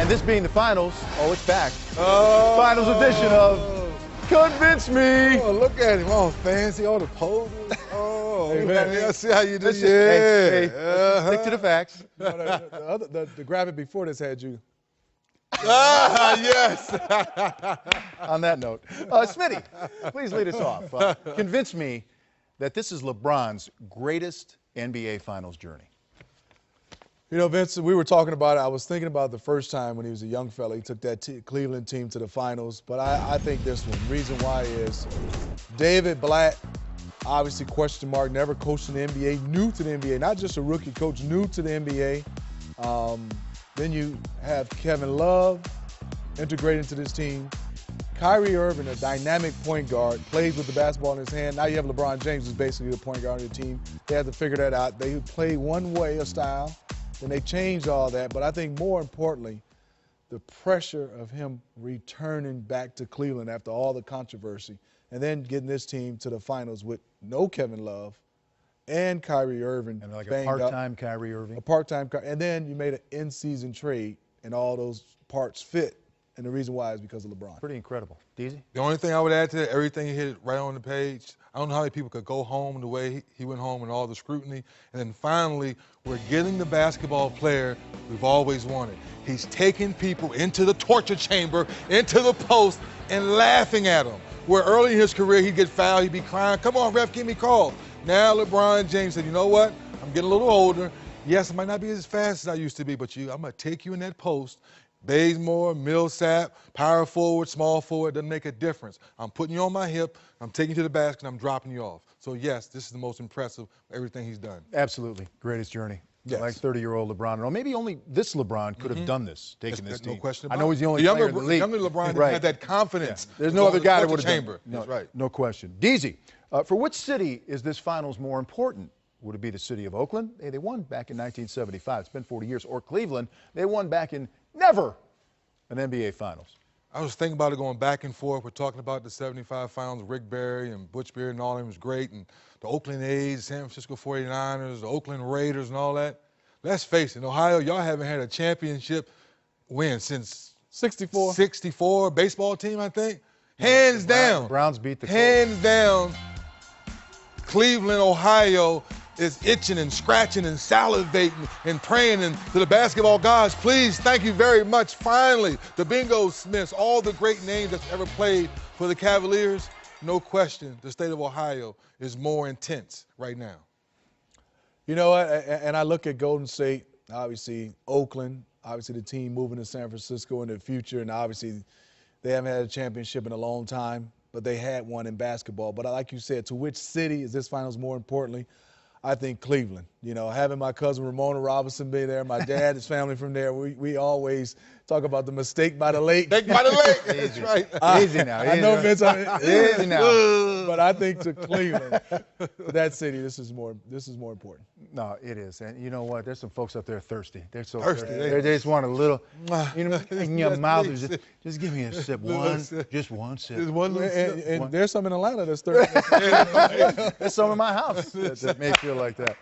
And this being the finals, it's back. Finals edition of Convince Me. Oh, look at him, all fancy, all the poses. Oh, hey, man, I see how you do. Listen, Yeah. Stick to the facts. The graphic before this had you. Yes. On that note, Smitty, please lead us off. Convince me that this is LeBron's greatest NBA Finals journey. You know, Vince, we were talking about it. I was thinking about the first time when he was a young fella. He took that Cleveland team to the finals. But I think this one, reason why is David Blatt, obviously question mark, never coached in the NBA, new to the NBA, not just a rookie coach, new to the NBA. Then you have Kevin Love integrated into this team. Kyrie Irving, a dynamic point guard, plays with the basketball in his hand. Now you have LeBron James, who's basically the point guard of the team. They had to figure that out. They play one way, a style. Then they changed all that. But I think more importantly, the pressure of him returning back to Cleveland after all the controversy and then getting this team to the finals with no Kevin Love and Kyrie Irving. And like a part-time Kyrie Irving. A part-time, and then you made an in-season trade and all those parts fit. And the reason why is because of LeBron. Pretty incredible. DZ? The only thing I would add to that, everything he hit right on the page. I don't know how many people could go home the way he went home and all the scrutiny. And then finally, we're getting the basketball player we've always wanted. He's taking people into the torture chamber, into the post, and laughing at them. Where early in his career, he'd get fouled, he'd be crying, come on, ref, give me call. Now LeBron James said, you know what? I'm getting a little older. Yes, I might not be as fast as I used to be, but I'm going to take you in that post. Bazemore, Millsap, power forward, small forward, doesn't make a difference. I'm putting you on my hip, I'm taking you to the basket, and I'm dropping you off. So, yes, this is the most impressive of everything he's done. Absolutely. Greatest journey. Yes. Like 30-year-old LeBron. Or maybe only this LeBron could have done this, taking this team. No question about I know he's the only younger, player in the league. Younger LeBron right. had that confidence. Yeah. There's no other guy that would have chamber. done it. No, That's right. No question. DZ, for which city is this finals more important? Would it be the city of Oakland? Hey, they won back in 1975. It's been 40 years. Or Cleveland? They won back in never an NBA Finals. I was thinking about it going back and forth. We're talking about the 75 finals, Rick Barry and Butch Beard and all of them was great. And the Oakland A's, San Francisco 49ers, the Oakland Raiders and all that. Let's face it, in Ohio, y'all haven't had a championship win since 64. 64 baseball team, I think. Hands down. The Browns beat the Colts. Hands down, Cleveland, Ohio is itching and scratching and salivating and praying to the basketball gods, please, thank you very much. Finally, the Bingo Smiths, all the great names that's ever played for the Cavaliers, no question, the state of Ohio is more intense right now. You know what, and I look at Golden State, obviously Oakland, obviously the team moving to San Francisco in the future, and obviously they haven't had a championship in a long time, but they had one in basketball. But like you said, to which city is this finals more importantly? I think Cleveland. You know, having my cousin Ramona Robinson be there, my dad, his family from there, we always talk about the mistake by the lake. Mistake by the lake, that's right. Easy now. I know, Vince, easy now. But I think to Cleveland, that city, this is more important. No, it is. And you know what? There's some folks up there thirsty. They're so Thirsty. They just want a little, you know, in your Yes, mouth. please. Just give me a sip. Just one sip. There's one little And there's some in Atlanta that's thirsty. There's some in my house that may feel like that.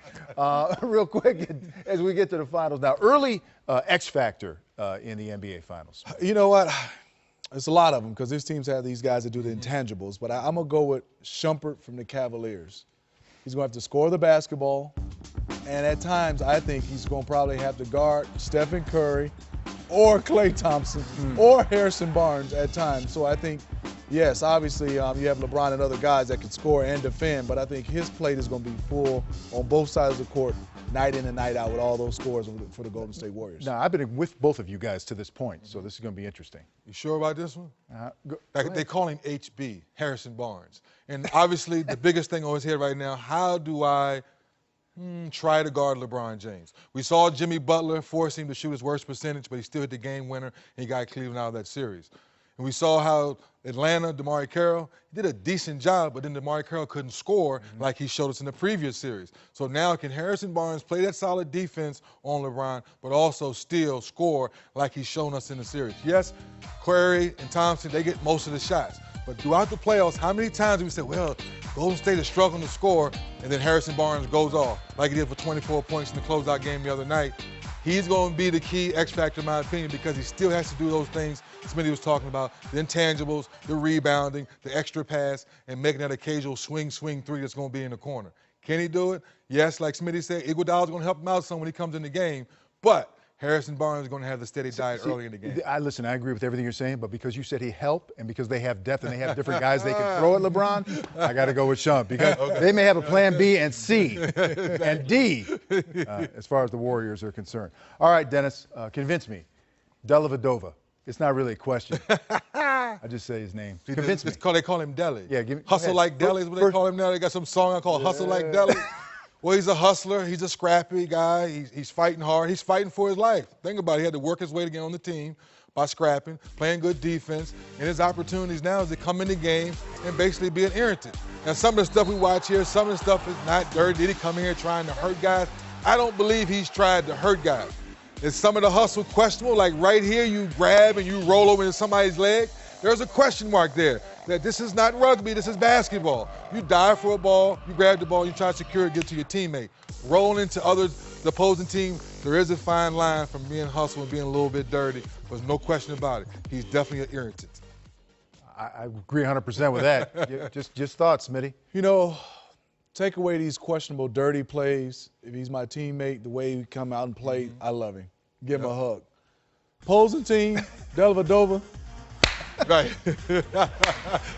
Real quick, as we get to the finals now, early X factor in the NBA Finals. You know what? There's a lot of them because these teams have these guys that do the intangibles. But I'm going to go with Shumpert from the Cavaliers. He's going to have to score the basketball. And at times, I think he's going to probably have to guard Stephen Curry or Klay Thompson or Harrison Barnes at times. So I think, yes, obviously you have LeBron and other guys that can score and defend, but I think his plate is going to be full on both sides of the court, night in and night out with all those scores for the Golden State Warriors. Now, I've been with both of you guys to this point, so this is going to be interesting. You sure about this one? Go They call him HB, Harrison Barnes. And obviously the biggest thing on his head right now, how do I try to guard LeBron James? We saw Jimmy Butler force him to shoot his worst percentage, but he still hit the game winner, and he got Cleveland out of that series. And we saw how Atlanta, DeMarre Carroll, he did a decent job, but then DeMarre Carroll couldn't score like he showed us in the previous series. So now can Harrison Barnes play that solid defense on LeBron, but also still score like he's shown us in the series? Yes, Curry and Thompson, they get most of the shots. But throughout the playoffs, how many times have we said, well, Golden State is struggling to score, and then Harrison Barnes goes off, like he did for 24 points in the closeout game the other night. He's going to be the key X factor, in my opinion, because he still has to do those things Smitty was talking about, the intangibles, the rebounding, the extra pass, and making that occasional swing three that's going to be in the corner. Can he do it? Yes, like Smitty said, Iguodala's going to help him out some when he comes in the game, but Harrison Barnes is going to have the steady diet early in the game. Listen, I agree with everything you're saying, but because you said he helped and because they have depth and they have different guys they can throw at LeBron, I got to go with Sean because they may have a plan B and C and D as far as the Warriors are concerned. All right, Dennis, convince me. Dellavedova. It's not really a question. I just say his name. Convince me. They call him Deli. Yeah, Hustle like Deli is what they call him now. They got some song I call Hustle like Deli. Well, he's a hustler. He's a scrappy guy. He's fighting hard. He's fighting for his life. Think about it. He had to work his way to get on the team by scrapping, playing good defense. And his opportunities now is to come in the game and basically be an irritant. Now, some of the stuff we watch here, some of the stuff is not dirty. Did he come in here trying to hurt guys? I don't believe he's tried to hurt guys. Is some of the hustle questionable? Like right here, you grab and you roll over into somebody's leg? There's a question mark there. That this is not rugby, this is basketball. You dive for a ball, you grab the ball, you try to secure it, get to your teammate. Roll into the opposing team, there is a fine line from being hustle and being a little bit dirty. There's no question about it. He's definitely an irritant. I agree 100% with that. just thoughts, Smitty. You know, take away these questionable, dirty plays. If he's my teammate, the way he come out and play, I love him. Give him a hug. Opposing team, Dellavedova. Right.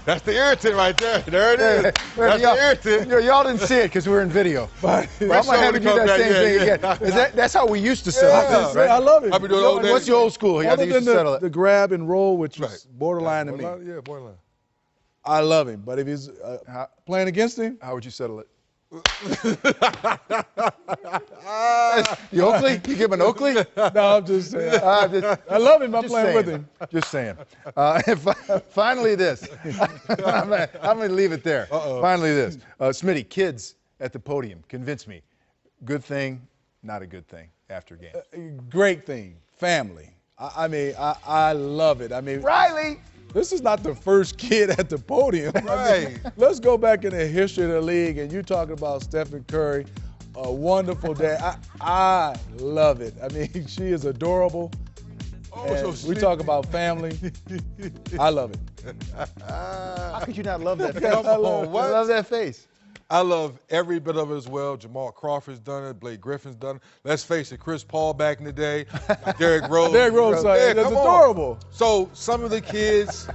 That's the irritant right there. There it is. That's the irritant. Y'all didn't see it because we were in video. But I'm going to have to do that same thing again. That's how we used to settle things, right? I love it. I've been doing all day. What's your old school? Other than the grab and roll, which is borderline to me. Yeah, borderline. I love him. But if he's playing against him, how would you settle it? You Oakley? You give him an Oakley? No, I'm just saying. I love him. I'm playing with him. Just saying. Finally, this. I'm going to leave it there. Finally, this. Smitty, kids at the podium, convince me. Good thing, not a good thing after game. Great thing. Family. I mean, I love it. I mean, Riley. This is not the first kid at the podium. Right. I mean, let's go back in the history of the league, and you talking about Stephen Curry, a wonderful dad. I love it. I mean, she is adorable. We talk about family. I love it. How could you not love that face? I love that face. I love every bit of it as well. Jamal Crawford's done it. Blake Griffin's done it. Let's face it, Chris Paul back in the day. Derrick Rose. Derrick Rose, that's adorable. So some of the kids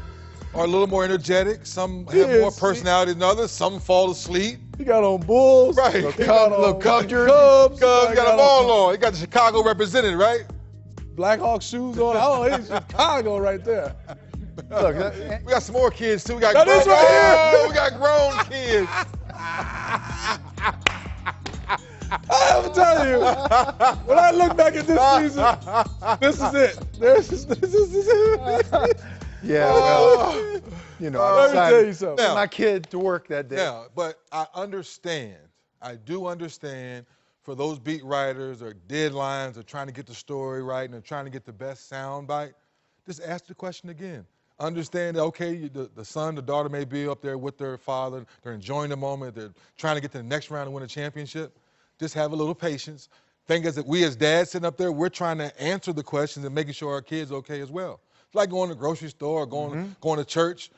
are a little more energetic. Some have more personality than others. Some fall asleep. He got on Bulls. Right. Cub jersey. Cubs. Got them all on. He got the Chicago represented, right? Blackhawk shoes on. Oh, he's Chicago right there. Look, we got some more kids too. We got this right here. We got grown kids. I'm telling you, when I look back at this season, this is it. This is it. Yeah, well, you know, let me tell you something. My kid to work that day. Yeah, but I understand. I do understand for those beat writers or deadlines or trying to get the story right and they're trying to get the best sound bite. Just ask the question again. Understand that, okay, the son, the daughter may be up there with their father. They're enjoying the moment. They're trying to get to the next round and win a championship. Just have a little patience. Thing is that we as dads sitting up there, we're trying to answer the questions and making sure our kid's okay as well. It's like going to the grocery store or going to church.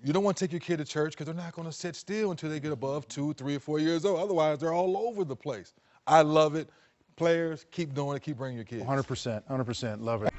You don't want to take your kid to church because they're not going to sit still until they get above 2, 3, or 4 years old. Otherwise, they're all over the place. I love it. Players, keep doing it. Keep bringing your kids. 100%. Love it.